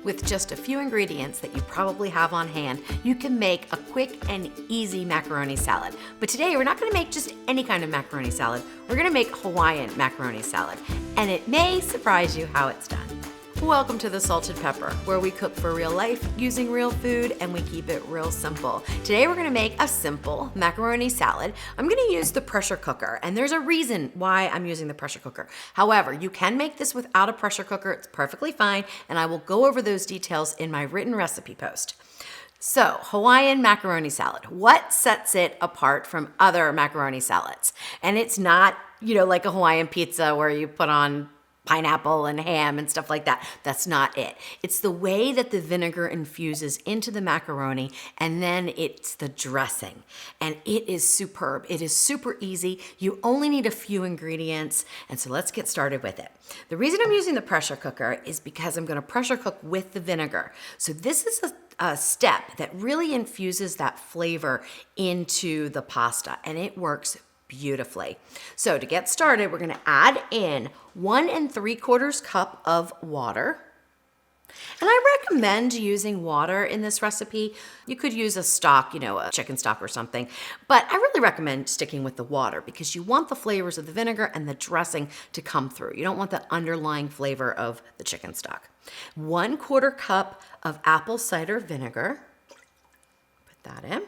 With just a few ingredients that you probably have on hand, you can make a quick and easy macaroni salad. But today we're not gonna make just any kind of macaroni salad. We're gonna make Hawaiian macaroni salad. And it may surprise you how it's done. Welcome to the Salted Pepper, where we cook for real life using real food and we keep it real simple. Today we're gonna make a simple macaroni salad. I'm gonna use the pressure cooker, and there's a reason why I'm using the pressure cooker. However, you can make this without a pressure cooker, it's perfectly fine, and I will go over those details in my written recipe post. So, Hawaiian macaroni salad. What sets it apart from other macaroni salads? And it's not, like a Hawaiian pizza where you put on pineapple and ham and stuff like that. That's not it. It's the way that the vinegar infuses into the macaroni, and then it's the dressing. And it is superb. It is super easy. You only need a few ingredients. And so let's get started with it. The reason I'm using the pressure cooker is because I'm going to pressure cook with the vinegar. So this is a step that really infuses that flavor into the pasta, and it works beautifully. So to get started, we're gonna add in 1 3/4 cup of water. And I recommend using water in this recipe. You could use a stock, a chicken stock or something, but I really recommend sticking with the water because you want the flavors of the vinegar and the dressing to come through. You don't want the underlying flavor of the chicken stock. 1/4 cup of apple cider vinegar. Put that in.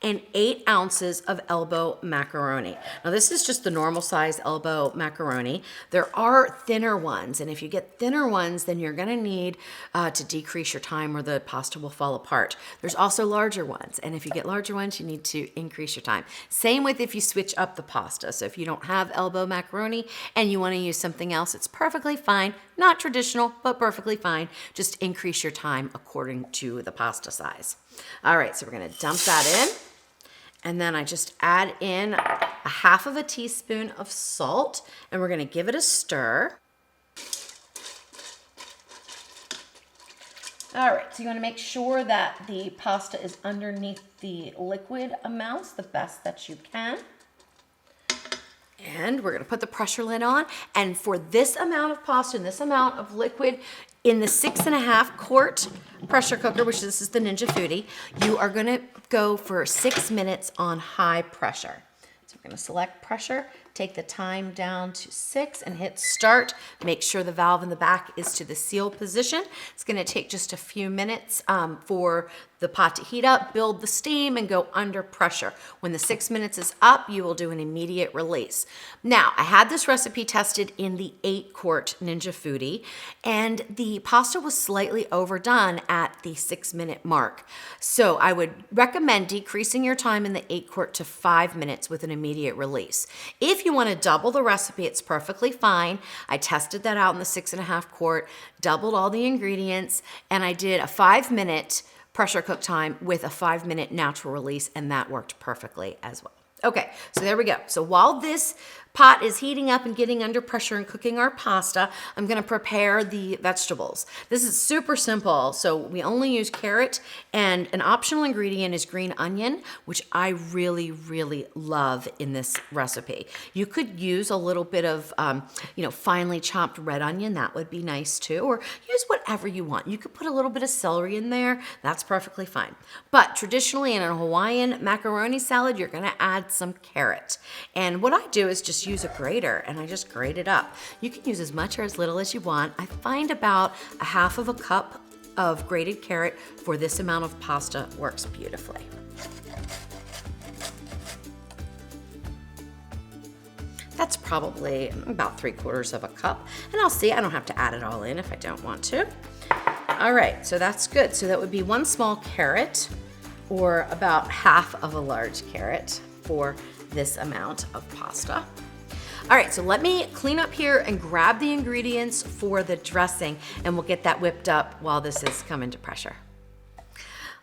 And 8 ounces of elbow macaroni. Now this is just the normal size elbow macaroni. There are thinner ones, and if you get thinner ones, then you're gonna need to decrease your time or the pasta will fall apart. There's also larger ones, and if you get larger ones, you need to increase your time. Same with if you switch up the pasta. So if you don't have elbow macaroni and you wanna use something else, it's perfectly fine. Not traditional, but perfectly fine. Just increase your time according to the pasta size. All right, so we're gonna dump that in. And then I just add in a 1/2 teaspoon of salt, and we're gonna give it a stir. All right, so you wanna make sure that the pasta is underneath the liquid amounts the best that you can. And we're gonna put the pressure lid on. And for this amount of pasta and this amount of liquid in the 6.5 quart pressure cooker, which this is the Ninja Foodi, you are gonna go for 6 minutes on high pressure. So we're gonna select pressure, take the time down to 6 and hit start. Make sure the valve in the back is to the seal position. It's gonna take just a few minutes for the pot to heat up, build the steam, and go under pressure. When the 6 minutes is up, you will do an immediate release. Now, I had this recipe tested in the 8-quart Ninja Foodi, and the pasta was slightly overdone at the 6-minute mark. So I would recommend decreasing your time in the 8-quart to 5 minutes with an immediate release. If you want to double the recipe, it's perfectly fine. I tested that out in the 6.5 quart, doubled all the ingredients, and I did a 5-minute pressure cook time with a 5-minute natural release, and that worked perfectly as well. Okay, so there we go. So while this pot is heating up and getting under pressure and cooking our pasta, I'm gonna prepare the vegetables. This is super simple. So we only use carrot, and an optional ingredient is green onion, which I really, really love in this recipe. You could use a little bit of, finely chopped red onion. That would be nice too, or use whatever you want. You could put a little bit of celery in there. That's perfectly fine. But traditionally in a Hawaiian macaroni salad, you're gonna add some carrot. And what I do is just use a grater, and I just grate it up. You can use as much or as little as you want. I find about a 1/2 cup of grated carrot for this amount of pasta works beautifully. That's probably about 3/4 cup. And I'll see, I don't have to add it all in if I don't want to. All right, so that's good. So that would be 1 small carrot, or about 1/2 of a large carrot for this amount of pasta. All right, so let me clean up here and grab the ingredients for the dressing, and we'll get that whipped up while this is coming to pressure.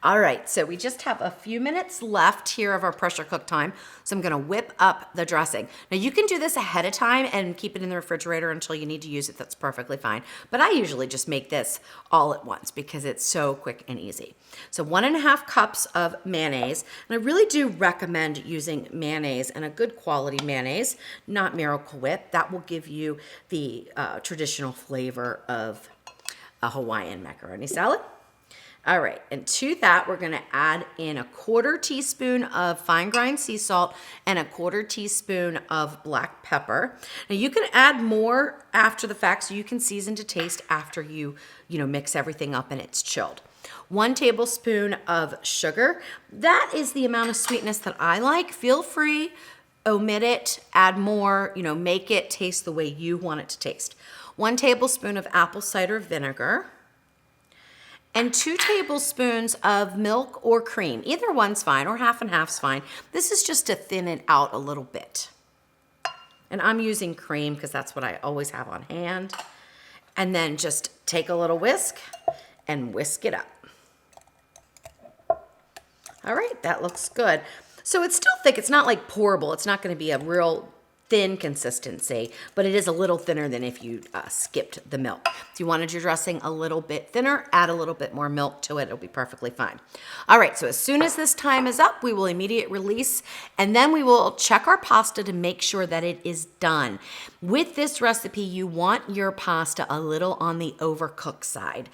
All right, so we just have a few minutes left here of our pressure cook time. So I'm gonna whip up the dressing. Now you can do this ahead of time and keep it in the refrigerator until you need to use it. That's perfectly fine. But I usually just make this all at once because it's so quick and easy. So 1.5 cups of mayonnaise. And I really do recommend using mayonnaise, and a good quality mayonnaise, not Miracle Whip. That will give you the traditional flavor of a Hawaiian macaroni salad. All right, and to that, we're gonna add in a 1/4 teaspoon of fine grind sea salt and a 1/4 teaspoon of black pepper. Now you can add more after the fact, so you can season to taste after you mix everything up and it's chilled. 1 tablespoon of sugar. That is the amount of sweetness that I like. Feel free, omit it, add more, make it taste the way you want it to taste. 1 tablespoon of apple cider vinegar. And 2 tablespoons of milk or cream. Either one's fine, or half and half's fine. This is just to thin it out a little bit. And I'm using cream because that's what I always have on hand. And then just take a little whisk and whisk it up. All right, that looks good. So it's still thick. It's not like pourable. It's not going to be a real thin consistency, but it is a little thinner than if you skipped the milk. If you wanted your dressing a little bit thinner, add a little bit more milk to it. It'll be perfectly fine. All right, so as soon as this time is up, we will immediate release, and then we will check our pasta to make sure that it is done. With this recipe, you want your pasta a little on the overcooked side.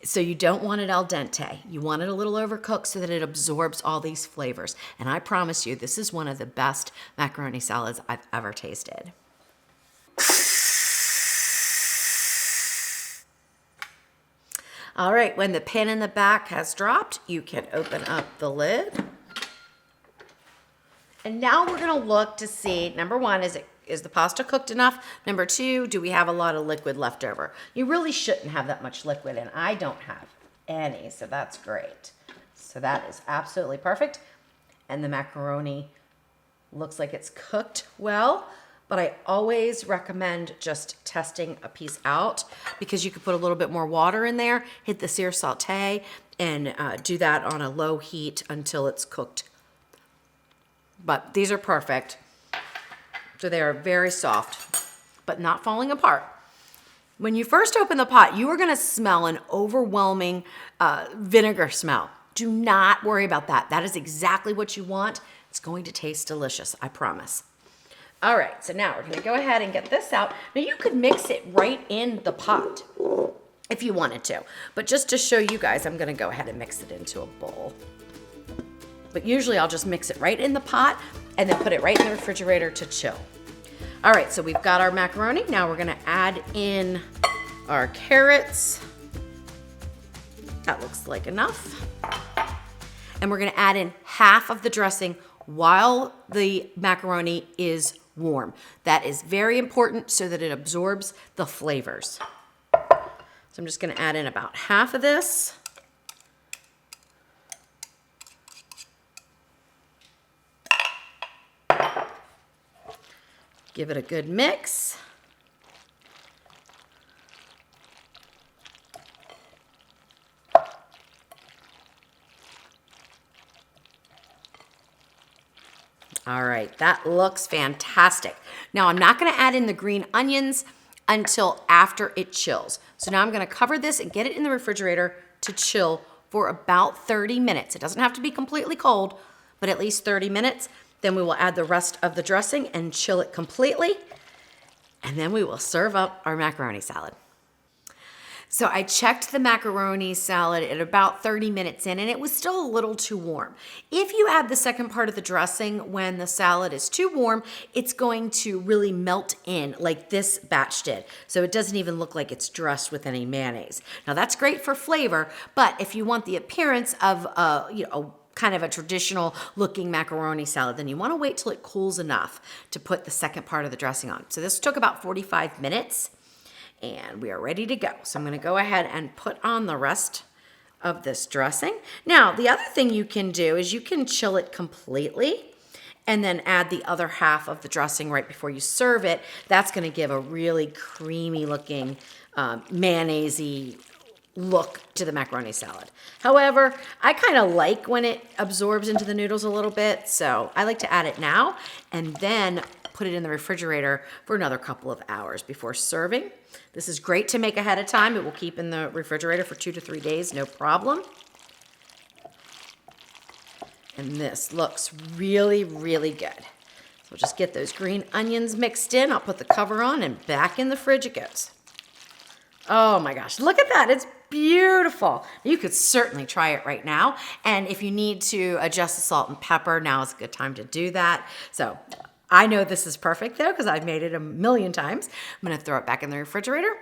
So you don't want it al dente. You want it a little overcooked so that it absorbs all these flavors. And I promise you, this is one of the best macaroni salads I've ever tasted. All right, when the pin in the back has dropped, you can open up the lid. And now we're gonna look to see, number one, is the pasta cooked enough? Number two, do we have a lot of liquid left over? You really shouldn't have that much liquid, and I don't have any, so that's great. So that is absolutely perfect. And the macaroni looks like it's cooked well, but I always recommend just testing a piece out because you could put a little bit more water in there, hit the sear saute, and do that on a low heat until it's cooked. But these are perfect. So they are very soft, but not falling apart. When you first open the pot, you are gonna smell an overwhelming vinegar smell. Do not worry about that. That is exactly what you want. It's going to taste delicious, I promise. All right, so now we're gonna go ahead and get this out. Now you could mix it right in the pot if you wanted to, but just to show you guys, I'm gonna go ahead and mix it into a bowl. But usually I'll just mix it right in the pot and then put it right in the refrigerator to chill. All right, so we've got our macaroni. Now we're gonna add in our carrots. That looks like enough. And we're gonna add in half of the dressing while the macaroni is warm. That is very important so that it absorbs the flavors. So I'm just gonna add in about half of this. Give it a good mix. All right, that looks fantastic. Now I'm not gonna add in the green onions until after it chills. So now I'm gonna cover this and get it in the refrigerator to chill for about 30 minutes. It doesn't have to be completely cold, but at least 30 minutes. Then we will add the rest of the dressing and chill it completely. And then we will serve up our macaroni salad. So I checked the macaroni salad at about 30 minutes in, and it was still a little too warm. If you add the second part of the dressing when the salad is too warm, it's going to really melt in like this batch did. So it doesn't even look like it's dressed with any mayonnaise. Now that's great for flavor, but if you want the appearance of kind of a traditional looking macaroni salad, then you want to wait till it cools enough to put the second part of the dressing on. So this took about 45 minutes and we are ready to go. So I'm going to go ahead and put on the rest of this dressing. Now, the other thing you can do is you can chill it completely and then add the other half of the dressing right before you serve it. That's going to give a really creamy looking mayonnaise-y look to the macaroni salad. However, I kind of like when it absorbs into the noodles a little bit, so I like to add it now and then put it in the refrigerator for another couple of hours before serving. This is great to make ahead of time. It will keep in the refrigerator for 2 to 3 days, no problem. And this looks really, really good. So we'll just get those green onions mixed in. I'll put the cover on and back in the fridge it goes. Oh my gosh, look at that. It's beautiful. You could certainly try it right now. And if you need to adjust the salt and pepper, now is a good time to do that. So I know this is perfect though, because I've made it a million times. I'm gonna throw it back in the refrigerator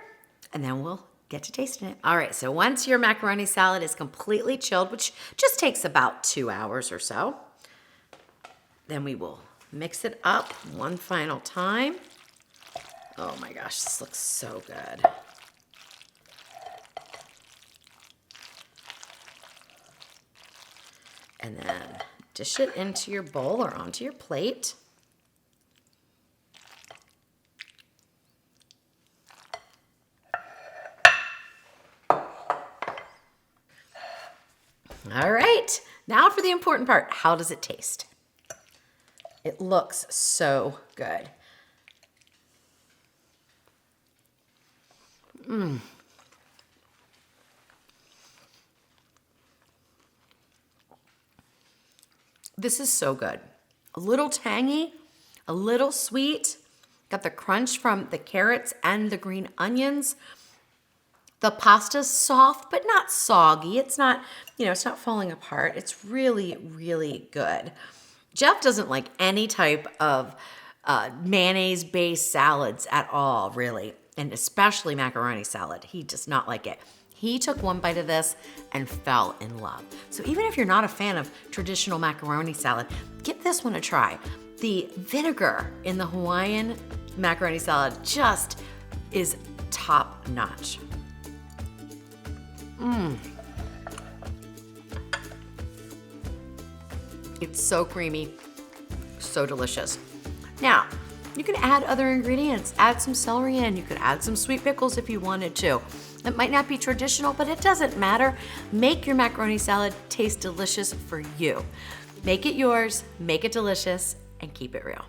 and then we'll get to tasting it. All right, so once your macaroni salad is completely chilled, which just takes about 2 hours or so, then we will mix it up one final time. Oh my gosh, this looks so good. And then dish it into your bowl or onto your plate. All right, now for the important part. How does it taste? It looks so good. This is so good. A little tangy, a little sweet. Got the crunch from the carrots and the green onions. The pasta's soft, but not soggy. It's not, it's not falling apart. It's really, really good. Jeff doesn't like any type of mayonnaise-based salads at all, really, and especially macaroni salad. He does not like it. He took one bite of this and fell in love. So even if you're not a fan of traditional macaroni salad, give this one a try. The vinegar in the Hawaiian macaroni salad just is top notch. It's so creamy, so delicious. Now, you can add other ingredients. Add some celery in. You could add some sweet pickles if you wanted to. It might not be traditional, but it doesn't matter. Make your macaroni salad taste delicious for you. Make it yours, make it delicious, and keep it real.